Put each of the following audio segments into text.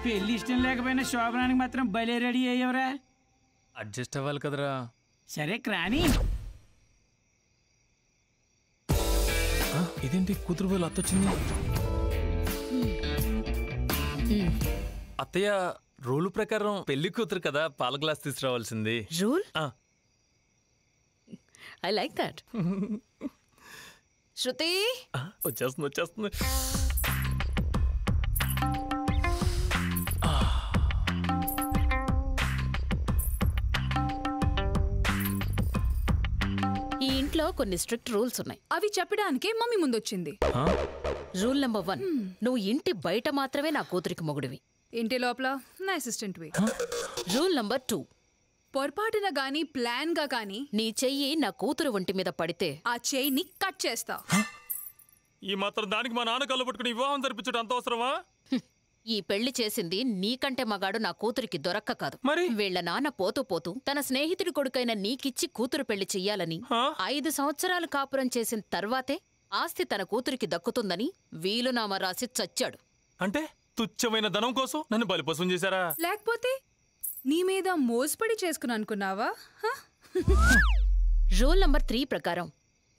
పెళ్లి ఇష్టం లేకపోయినా శోభనానికి మాత్రం భలే రెడీ అయ్యవరా. అడ్జస్ట్ అవ్వాలి కదరా. సరే క్రాని. ఇదేంటి కూతురు పోయి అత్తొచ్చింది? అత్తయ్య రూల్ ప్రకారం పెళ్లి కూతురు కదా పాల గ్లాస్ తీసుకురావాల్సింది. Rule? I like that. Shruti వచ్చేస్తుంది. ఈ ఇంట్లో కొన్ని స్ట్రిక్ట్ రూల్స్ ఉన్నాయి. అవి చెప్పడానికే మమ్మీ ముందొచ్చింది. రూల్ నెంబర్ 1, నువ్వు ఇంటి బయట మాత్రమే నా కూతురికి మొగుడివి. ఇంటి లోపల నా అసిస్టెంట్ వి. రూల్ నెంబర్ 2, పొరపాటున గానీ ప్లాన్ గా గానీ నీ చెయ్యి నా కూతురు ఒంటి మీద పడితే ఆ చెయ్యిని కట్ చేస్తా. ఈ మాత్రం దానికి మా నాన్న కళ్ళు పట్టుకుని వివాహం జరిపించడం అంత అవసరమా? ఈ పెళ్లి చేసింది నీకంటే మగాడు నా కూతురికి దొరక్క కాదు. మరి వీళ్ల నాన్న పోతూ పోతూ తన స్నేహితుడి కొడుకైన నీకిచ్చి కూతురు పెళ్లి చెయ్యాలని 5 సంవత్సరాలు కాపురం చేసిన తర్వాతే ఆస్తి తన కూతురికి దక్కుతుందని వీలునామా రాసి చచ్చాడు. అంటే తుచ్చమైన ధనం కోసం నన్ను బలిపశం చేశారా? లేకపోతే నీ మీద మోసపడి చేసుకుని అనుకున్నావా? రూల్ నంబర్ 3 ప్రకారం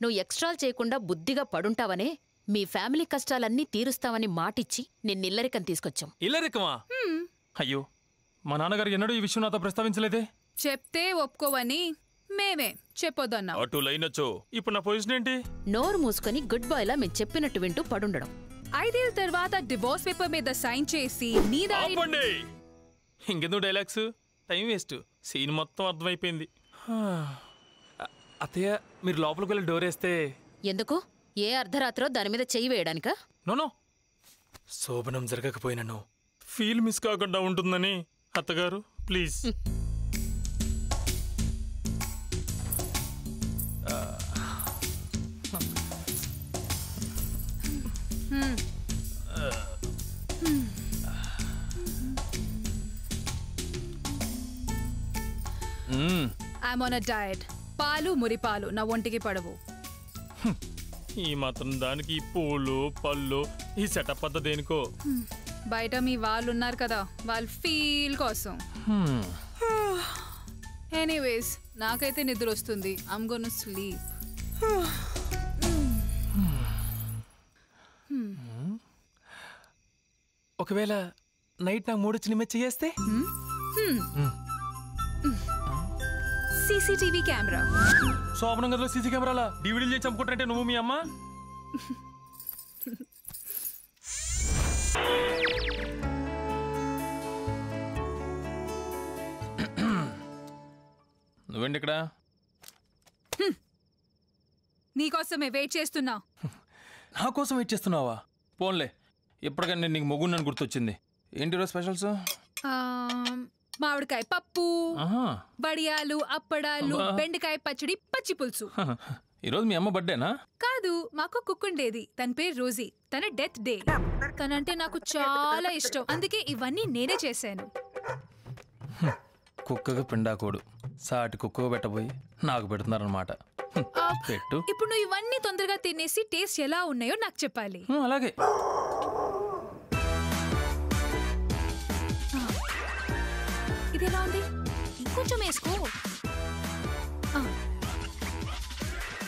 నువ్వు ఎక్స్ట్రాలు చేయకుండా బుద్ధిగా పడుంటావనే మీ ఫ్యామిలీ కష్టాలన్నీ తీరుస్తావని మాటిచ్చి నిన్నిల్లరికం తీసుకొచ్చాం. ఇల్లరికమా? అయ్యో, మా నాన్నగారు ఎన్నడూ ఈ విషయం నాతో ప్రస్తావించలేదే. చెప్తే ఒప్పుకోవని మేమే చెప్పొద్దన్నా. అటు లైనొచ్చు. ఇప్పుడు నా పొజిషన్ ఏంటి? నోరు మూసుకొని గుడ్ బాయ్ లా మేము చెప్పినట్టు వింటూ పడుండడం. 5 ఏళ్ల తర్వాత డివోర్స్ పేపర్ మీద సైన్ చేసి నీ దారి. ఇంకెందుకు డైలాగ్స్? Time waste. సీన్ మొత్తం అర్థమైపోయింది. అత్తయ్య, మీరు లోపలికి వెళ్ళి డోర్ వేస్తే. ఎందుకు? ఏ అర్ధరాత్రో దాని మీద చెయ్యి వేయడానికా? నోనో, శోభనం జరగకపోయినను ఫీల్ మిస్ కాకుండా ఉంటుందని. అత్తగారు please. I'm on a diet. పాలు మురిపాలు నా ఒంటికి పడవు. ఈ మాత్రం దానికి ఈ పూలు పళ్ళు ఈ సెటప్ అంతా దేనికో. బయట మీ వాళ్ళు ఉన్నారు కదా, వాళ్ళ ఫీల్ కోసం. ఎనీవేస్, నాకైతే నిద్ర వస్తుంది. I'm gonna sleep. ఒకవేళ నైట్ నాకు మూడు చిన్న చేస్తే సీసీటీవీ కెమెరా. శోభనం గదిలో సీసీ కెమెరాలా డివిడీలు చేసి చంపుకుంటారంటే నువ్వు మీ అమ్మ? నువ్వేంటి ఇక్కడ? నీకోసమే వెయిట్ చేస్తున్నా. నా కోసం వెయిట్ చేస్తున్నావా? పోన్లే, ఇప్పటికన్నా నీకు మొగున్నాను గుర్తొచ్చింది. ఏంటి రోజు స్పెషల్స్? మామిడికాయ పప్పు, వడియాలు, అప్పడాలు, బెండకాయ పచ్చడి, పచ్చి పులుసు. ఈరోజు మీ అమ్మ బర్త్డేనా? కాదు, మాకు కుక్కుండేది. తన పేరు రోజీ. తన డెత్ డే. తనంటే నాకు చాలా ఇష్టం, అందుకే ఇవన్నీ నేనే చేశాను. కుక్కగా పిండాకోడు, సాటి కుక్కగా పెట్టబోయి నాకు పెడుతున్నారనమాట. పెట్టు. ఇప్పుడు నువ్వు ఇవన్నీ తొందరగా తినేసి టేస్ట్ ఎలా ఉన్నాయో నాకు చెప్పాలి. అలాగే. ఇది ఎలా ఉంది? ఇంకొంచెం వేసుకో.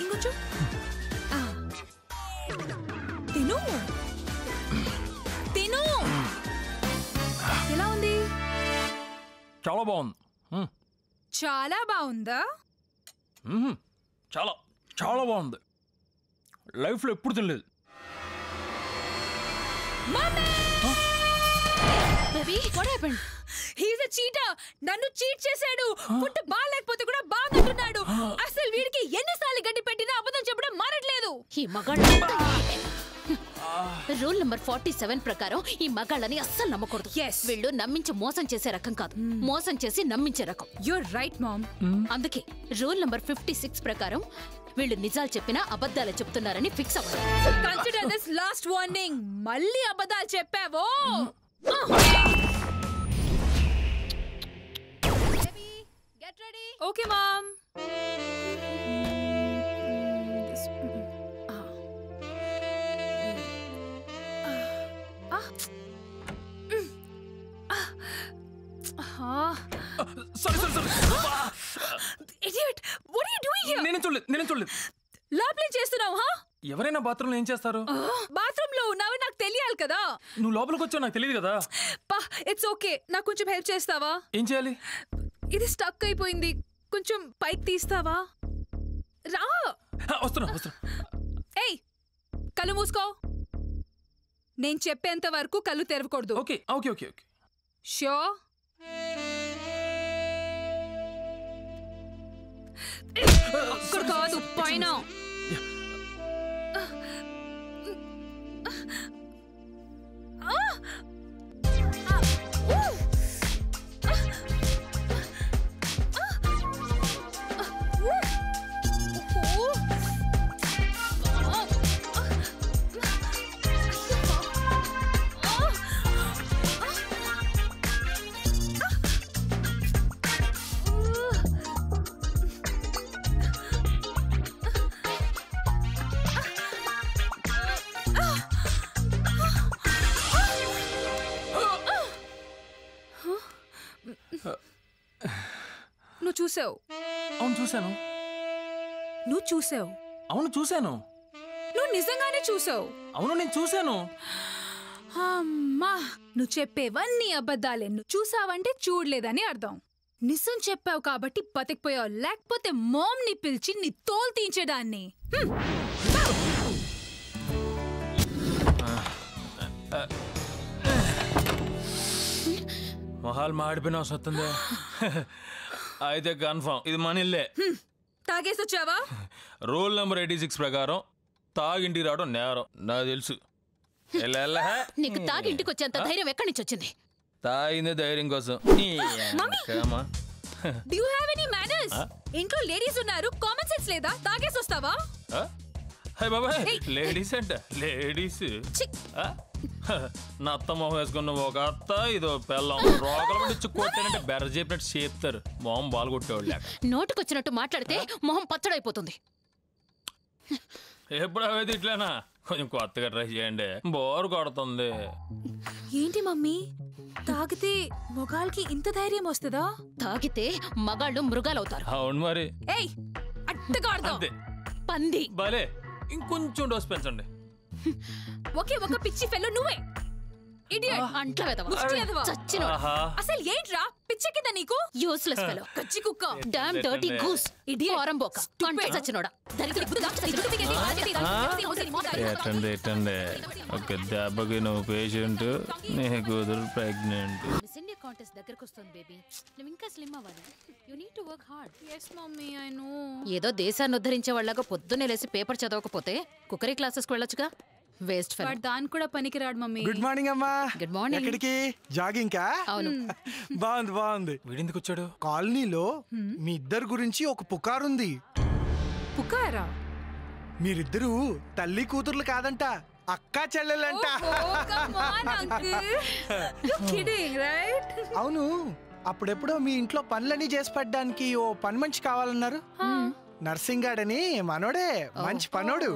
ఇంకొంచెం తిను. తిను. ఎలా ఉంది? చాలా బాగుంది. చాలా బాగుందా? చాలా చాలా బాగుంది. లైఫ్లో ఎప్పుడు తినలేదు. నన్ను చీట్ చేశాడు. ఫుడ్ బాగాలేకపోతే కూడా బాగుంటున్నాడు. అసలు వీడికి ఎన్నిసార్లు గడ్డి పెట్టినా అబద్ధం చెప్పడం మారట్లేదు. ఈ మగాళ్ళ రూల్ నెంబర్ 47 ప్రకారం ఈ మగాళ్ళని అస్సలు నమ్మకూడదు. వీళ్ళు నమ్మించి మోసం చేసే రకం కాదు, మోసం చేసి నమ్మించే రకం. You're right mom. అందుకే రూల్ నెంబర్ 56 ప్రకారం వీళ్ళు నిజాలు చెప్పినా అబద్ధాలు చెప్తున్నారని ఫిక్స్ అవ్వాలి. Consider this last warning. మళ్ళీ అబద్ధాలు చెప్పావో? Get ready. Okay, mom. Sorry Idiot! What are you doing here? నేనే చూడలేదు లోపలే చేస్తున్నావు హా? ఎవరైనా బాత్రూంలో ఏం చేస్తారు? బాత్రూమ్ లో ఉన్నావు నాకు తెలియాలి కదా. నువ్వు లోపలికి వచ్చావు నాకు తెలియదు కదా. పా ఇట్స్ ఓకే. నాకు కొంచెం హెల్ప్ చేస్తావా? ఏం చేయాలి? ఇది స్టక్ అయిపోయింది, కొంచెం పైకి తీస్తావా? రా. వస్తున్నా. ఏయ్ కళ్ళు మూసుకో. నేను చెప్పేంత వరకు కళ్ళు తెరవకూడదు. ఓకే. షో అక్కడ కాదు పైన. నువ్వు చూసావు. అవును చూశాను. నువ్వు చూసావు. అవును చూశాను. నువ్వు నిజంగానే చూసావు. అవును నేను చూశాను. అమ్మా నువ్వు చెప్పేవన్నీ అబద్ధాలే. నువ్వు చూసావంటే చూడలేదని అర్థం. నిజం చెప్పావు కాబట్టి బతికిపోయావు, లేకపోతే మామ్ని పిలిచి నీ తోలు తీయించేదాన్ని. మొహాలు మాడిపోయినా వస్తుందే. అయితే కన్ఫర్మ్ ఇది మన ఇల్లే. తాగేసి వచ్చావా? రూల్ నెంబర్ 86 ప్రకారం తాగింటికి రావడం నేరం నాకు తెలుసు. నీకు తాగింటికి వచ్చేంత ధైర్యం ఎక్కడి నుంచి వచ్చింది? తాగిందే ధైర్యం కోసం. Do you have any manners? ఇంట్లో లేడీస్ ఉన్నారు, కామన్ సెన్స్ లేదా? తాగేసి వస్తావా? హై బాబాయ్, లేడీస్ అంట లేడీస్. నా అత్త మొహం వేసుకున్న ఒక అత్త ఇదో పిల్లం రోగల పండించి కొట్టానంటే బెర్ర చెప్పినట్టు చేస్తారు. మొహం బాలు కొట్టేవాళ్ళు లేక. నోటుకొచ్చినట్టు మాట్లాడితే మొహం పచ్చడైపోతుంది. ఎప్పుడు అవైతే ఇట్లానా? కొంచెం కొత్తగా ట్రై చేయండి, బోరు కొడుతుంది. ఏంటి మమ్మీ తాగితే మొగాళ్ళకి ఇంత ధైర్యం వస్తుందా? తాగితే మగాళ్ళు మృగాలవుతారు. అవును మరి. ఏయ్ అట్టగాడదాం పంది. భలే ఇంకొంచెం డోస్ పెంచండి. ఒకే ఒక పిచ్చి ఫెల్లో నువ్వే. ఇడియట్ అంట్ల వెదవ. ముష్టి వెదవ. చచ్చినోడా. అసలు ఏంట్రా పిచ్చెక్కిందా నీకు? Useless fellow. కచ్చి కుక్క. Damn dirty goose. ఇడియట్. ఆరంబోక. కంటే చచ్చినోడా. దరిద్ర బుద్ధి ఎట్టండి ఒక దెబ్బకి నువ్వు పేషెంట్, నీ కూతురు ప్రెగ్నెంట్. మిస్ ఇండియా కాంటెస్ట్ దగ్గరకు వస్తుంది బేబీ. నువ్వు ఇంకా స్లిమ్ అవ్వాలి. You need to work hard. yes mummy I know. ఏదో దేశాన్ని ఉద్ధరించే వాళ్ళగా పొద్దున్నే లేసి పేపర్ చదవకపోతే కుకరీ క్లాసెస్కి వెళ్ళొచ్చుగా. Waste fellow. దాని కూడా పనికిరాడు మమ్మీ. గుడ్ మార్నింగ్ అమ్మా. Good morning. ఎక్కడికి? జాగింగ్ కా? అవును. బాగుంది. వీడెందుకు వచ్చాడు? కాలనీలో మీ ఇద్దరు గురించి ఒక పుకారుంది. పుకారా? మీరిద్దరు తల్లి కూతుర్లు కాదంట, అక్కా చెల్లెలంట. అవును, అప్పుడెప్పుడో మీ ఇంట్లో పనులన్నీ చేసి పడ్డానికి ఓ పని మనిషి కావాలన్నారు. నర్సింగ్ గాడని మనోడే, మంచి పనోడు.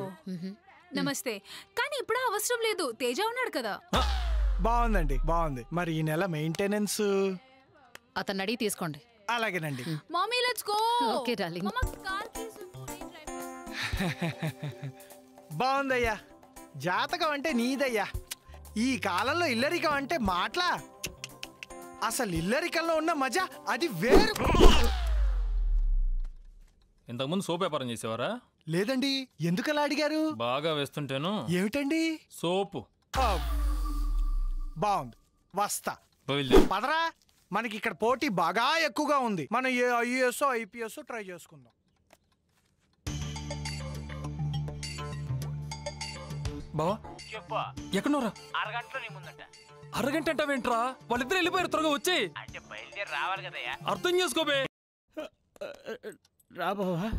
నమస్తే. కానీ ఇప్పుడు అవసరం లేదు, తేజ ఉన్నాడు కదా. బాగుందండి, బాగుంది. మరి ఈ నెల మెయింటెనెన్స్ అతన్ని అడిగి తీసుకోండి. అలాగేనండి. Mummy let's go. Okay darling. బాగుందయ్యా. జాతకం అంటే నీదయ్యా. ఈ కాలంలో ఇల్లరికం అంటే మాటలా? అసలు ఇల్లరికంలో ఉన్న మజా అది వేరు. ఇంతకుముందు సోప్ వ్యాపారం చేసేవారా? లేదండి. ఎందుకలా అడిగారు? బాగా వేస్తుంటేను. ఏమిటండి? సోపు. బాగుంది, వస్తా. పదరా, మనకి ఇక్కడ పోటీ బాగా ఎక్కువగా ఉంది. మనం ఏ ఐఏఎస్ ఐపీఎస్ ట్రై చేసుకుందాం. బావా చెప్పా. ఎక్కడున్నారా? అరగంటలో నీ ముందట. అరగంట అంటావేంట్రా? వాళ్ళిద్దరు వెళ్ళిపోయారు, త్వరగా వచ్చేయ్. అంటే బయలుదేరి రావాలి కదయ్యా. అర్థం చేసుకోబే. రా బావా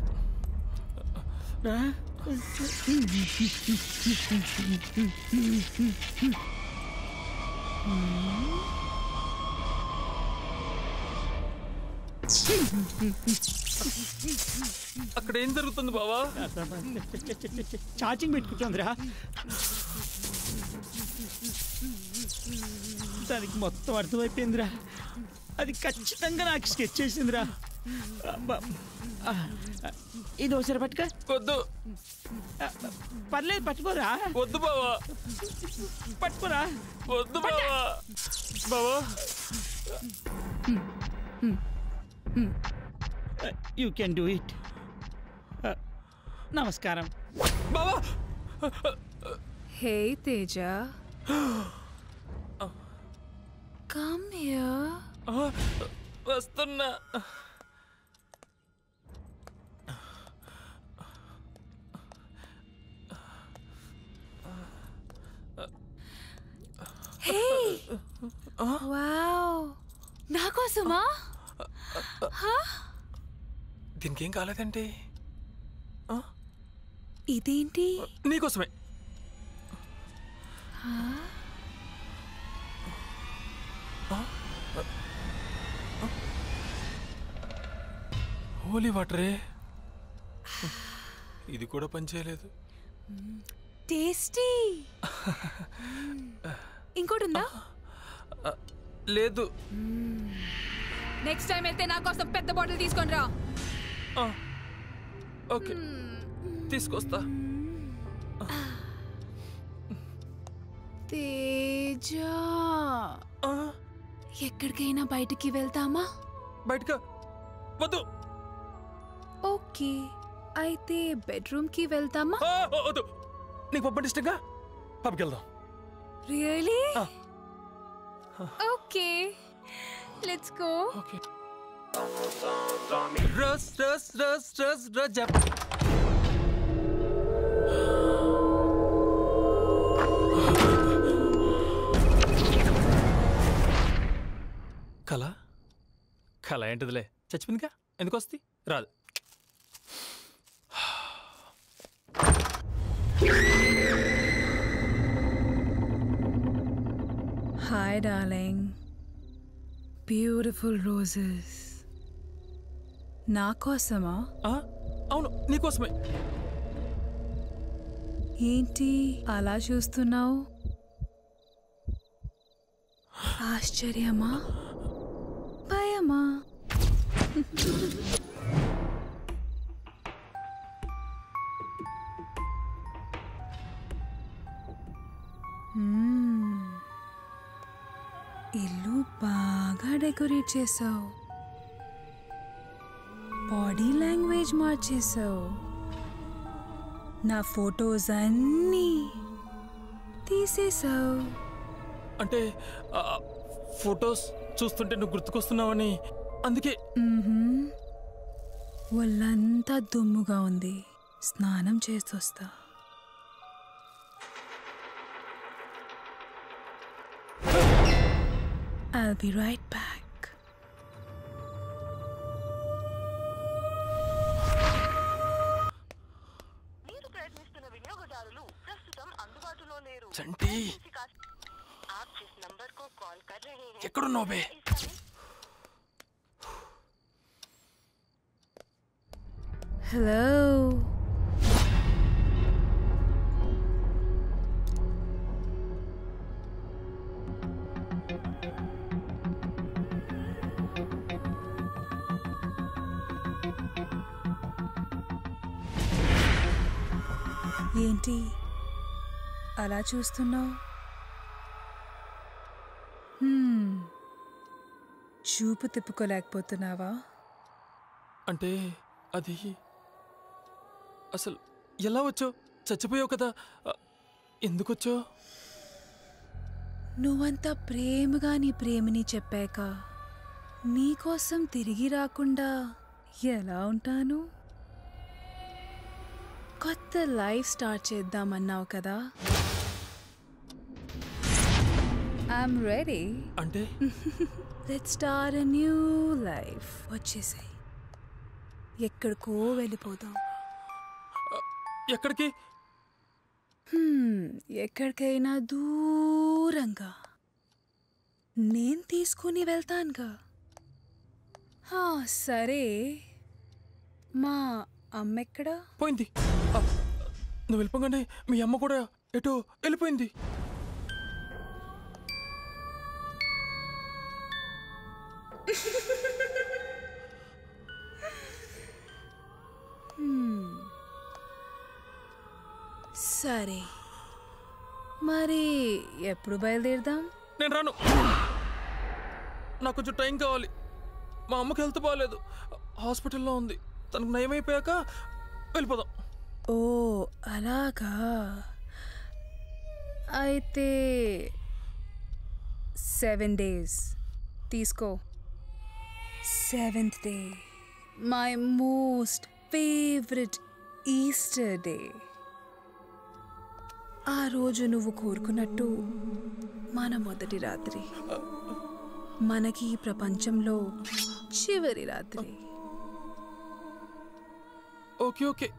రా. అక్కడ ఏం జరుగుతుంది బావా? ఛార్జింగ్ పెట్టుకుంటుందిరా. దానికి మొత్తం అర్థమైపోయిందిరా. అది ఖచ్చితంగా నాకు స్కెచ్ చేసిందిరా. ఇది ఒకసారి పట్టుక. వద్దు. పర్లేదు పట్టుకోరా. వద్దు బావా. పట్టుకోరా. వద్దు బావా. బావా యూ కెన్ డూ ఇట్. నమస్కారం బావా. హే తేజ, కమ్ హియర్. వస్తున్నా. హే వావ్, నా కోసమా? దీనికి ఏం కాలేదండి. ఇదేంటి? నీకోసమే. హోలీ వాటరే. ఇది కూడా పనిచేయలేదు. టేస్టీ. ఇంకోటి ఉందా? లేదు. నెక్స్ట్ టైం వెళ్తే నా కోసం పెద్ద బాటిల్ తీసుకొని రా. ఓకే, తీసుకొస్తా. తేజ, ఎక్కడికైనా బయటికి వెళ్తామా? బయటకు వద్దు. ఓకే, అయితే బెడ్రూమ్ కి వెళ్తామా? వద్దు. నీకు పబ్బు అంటే ఇష్టంగా, పబ్కి వెళ్దాం. Really? Okay, let's go. Okay. రస్ రస్ రస్ రస్ రజబ్. కళ కళ ఏంటిదిలే, చచ్చిపోయిందిగా. ఎందుకు వస్తుంది? రాదు. Hi darling, beautiful roses. నా కోసమా? అవును, నీకోసమే. ఏంటి అలా చూస్తున్నావు? ఆశ్చర్యమా, భయమా? ఇల్లు బాగా డెకరేట్ చేసావు, బాడీ లాంగ్వేజ్ మార్చేసావు, నా ఫొటోస్ అన్నీ తీసేసావు. అంటే ఫొటోస్ చూస్తుంటే నువ్వు గుర్తుకొస్తున్నావని, అందుకే. ఒళ్ళంతా దుమ్ముగా ఉంది, స్నానం చేస్తొస్తా. I'll be right back. మీరు ప్రయత్నిస్తున్న వినియోగదారులు ప్రస్తుతం అందుబాటులో లేరు. చంటి, आप जिस नंबर को कॉल कर रहे हैं ఎక్కడున్నావు బే? హలో, ఏంటి అలా చూస్తున్నావు? చూపు తిప్పుకోలేకపోతున్నావా? అంటే అది అసలు ఎలా వచ్చావు? చచ్చిపోయావు కదా, ఎందుకొచ్చావు? నువ్వంతా ప్రేమగా నీ ప్రేమని చెప్పాక నీకోసం తిరిగి రాకుండా ఎలా ఉంటాను? కొత్త లైఫ్ స్టార్ట్ చేద్దామన్నావు కదా, ఐఎమ్ రెడీ. అంటే let's start a new life. వచ్చేసాయి, ఎక్కడికో వెళ్ళిపోదాం. ఎక్కడికి? ఎక్కడికైనా దూరంగా నేను తీసుకుని వెళ్తానుగా. సరే, మా అమ్మ ఎక్కడా? పోయింది. నువ్వు వెళ్ళిపోగానే మీ అమ్మ కూడా ఎటో వెళ్ళిపోయింది. సరే మరి ఎప్పుడు బయలుదేరదాం? నేను రాను, నాకు కొంచెం టైం కావాలి. మా అమ్మకి హెల్త్ బాగాలేదు, హాస్పిటల్లో ఉంది. తనకు నయమైపోయాక వెళ్ళిపోదాం. ఓ అలాగా. అయితే 7 days తీసుకో. 7th day my most favourite Easter day. ఆ రోజు నువ్వు కోరుకున్నట్టు మన మొదటి రాత్రి, మనకి ఈ ప్రపంచంలో చివరి రాత్రి. ఓకే ఓకే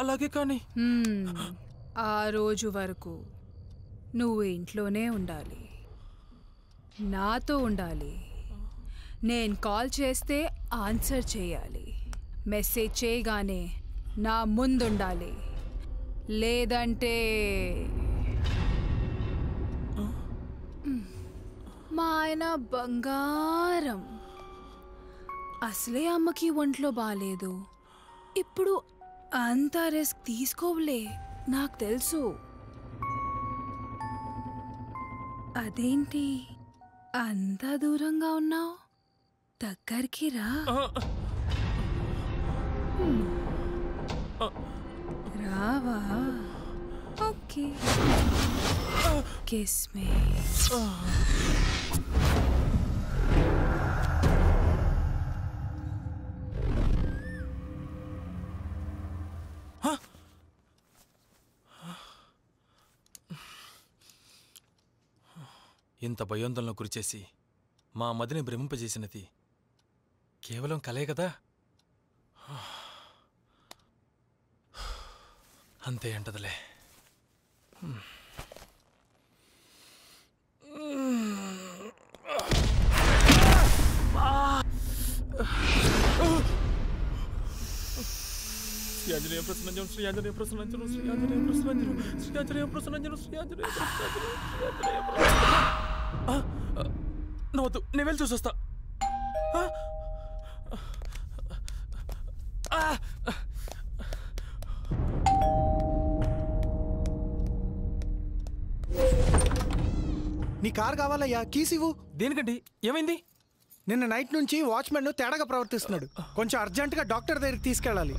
అలాగే. కానీ ఆ రోజు వరకు నువ్వు ఇంట్లోనే ఉండాలి, నాతో ఉండాలి. నేను కాల్ చేస్తే ఆన్సర్ చేయాలి, మెసేజ్ చేయగానే నా ముందుండాలి. లేదంటే మా ఆయన బంగారం. అసలే అమ్మకి ఒంట్లో బాలేదు, ఇప్పుడు అంత రిస్క్ తీసుకోవలే, నాకు తెలుసు. అదేంటి అంత దూరంగా ఉన్నావు? దగ్గరికి రా. రావా? Okay, kiss me. ఇంత భయోందనలో గురిచేసి మా మదిని భ్రమింపజేసినది కేవలం కలే కదా. అంతే అంటదిలే. శ్రీయాంజనేయ ప్రసన్నంజనం, శ్రీయాంజనేయ ప్రసన్నంజనం, శ్రీయాంజనేయ ప్రసన్నంజనం, శ్రీయాంజనేయ ప్రసన్నంజనం, శ్రీయాంజనేయ నవ్వద్దు, నేను వెళ్ళి చూసొస్తా. నీ కార్ కావాలయ్యా, కీస్ ఇవ్వు. దేనికండి? ఏమైంది? నిన్న నైట్ నుంచి వాచ్మెన్ తేడాగా ప్రవర్తిస్తున్నాడు. కొంచెం అర్జెంటుగా డాక్టర్ దగ్గరికి తీసుకెళ్ళాలి.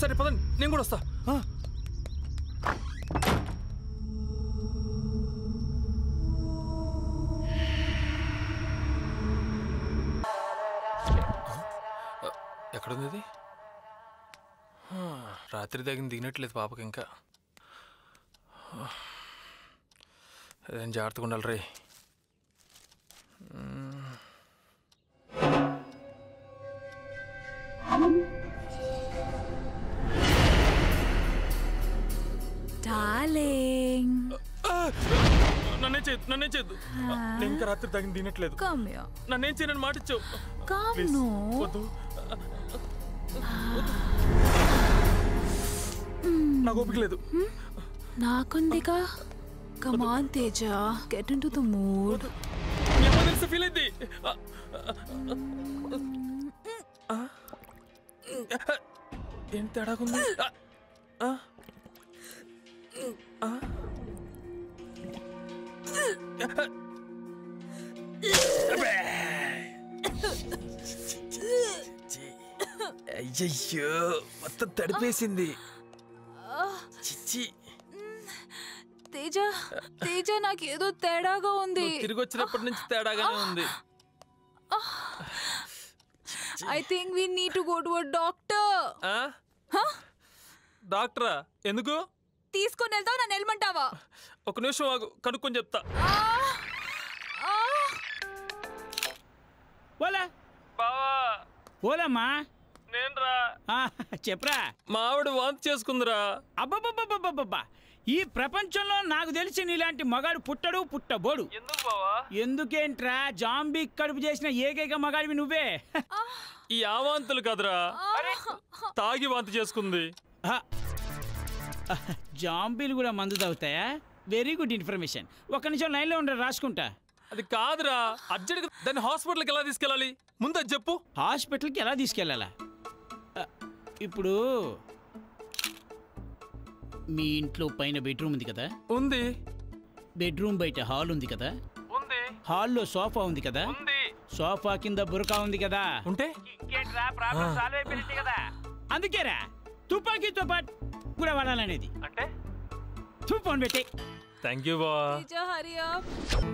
సరే పదండి, నేను కూడా వస్తా. ఎక్కడుంది ఇది? రాత్రి దాగింది దిగినట్లేదు పాపకి. ఇంకా అదేం జాగ్రత్తగా ఉండాలి రే. డార్లింగ్, నన్నేం చేయద్దు, నన్నేం చేయద్దు. నేను ఇంకా రాత్రి దాగింది దిగినట్లేదు. నన్నేం చేయనని మాట ఇచ్చావు. వద్దు, నాకు ఓపిక లేదు. నాకుందిగా. Come on Teja, get into the mood. తెలిసి ఫీల్ అయింది. ఏం తేడాకుంది? అయ్యయ్యో, మొత్తం తడిపేసింది. చిచ్చి. తేజ, తేజ, నాకేదో తేడాగా ఉంది. తిరిగి వచ్చినప్పటి నుంచి తేడాగానే ఉంది. I think we need to go to a doctor. డాక్టరా? ఎందుకు? తీసుకొని వెళ్తావా, నన్ను వెళ్ళమంటావా? ఒక నిమిషం ఆగు, కనుక్కొని చెప్తా. ఓలా బావా, ఓలమ్మా, నేనురా. చెప్పరా. మా ఆవిడ వాంతి చేసుకుందిరా. అబ్బబ్బబ్బబ్బబ్బబ్బా, ఈ ప్రపంచంలో నాకు తెలిసి నీలాంటి మగాడు పుట్టడు, పుట్టబోడు. ఎందుకు బావా? ఎందుకేంట్రా, జాంబీ కడుపు చేసిన ఏకైక మగాడివి నువ్వే. ఈ ఆవాంతులు కదరా, తాగి వాంతి చేసుకుంది. జాంబీలు కూడా మందు తాగుతాయా? Very good information. ఒక్క నిమిషం లైన్లో ఉండరు, రాసుకుంటా. అది కాదురా, అర్జెంట్ దాన్ని హాస్పిటల్కి ఎలా తీసుకెళ్ళాలి ముందు అది చెప్పు. హాస్పిటల్కి ఎలా తీసుకెళ్ళాలా? ఇప్పుడు మీ ఇంట్లో పైన బెడ్రూమ్ ఉంది కదా? ఉంది. బెడ్రూమ్ బయట హాల్ ఉంది కదా? ఉంది. హాల్లో సోఫా ఉంది కదా? ఉంది. సోఫా కింద బురకా ఉంది కదా? ఉంటే ఇంకేంట్రా ప్రాబ్లం సాల్వ్ అయిపోయింది కదా. అందుకేరా తుపాకీతో పాటు కూడా వాడాలనేది. అంటే ఫోన్ పెట్టే. థ్యాంక్ యూ బా. హరి అప్.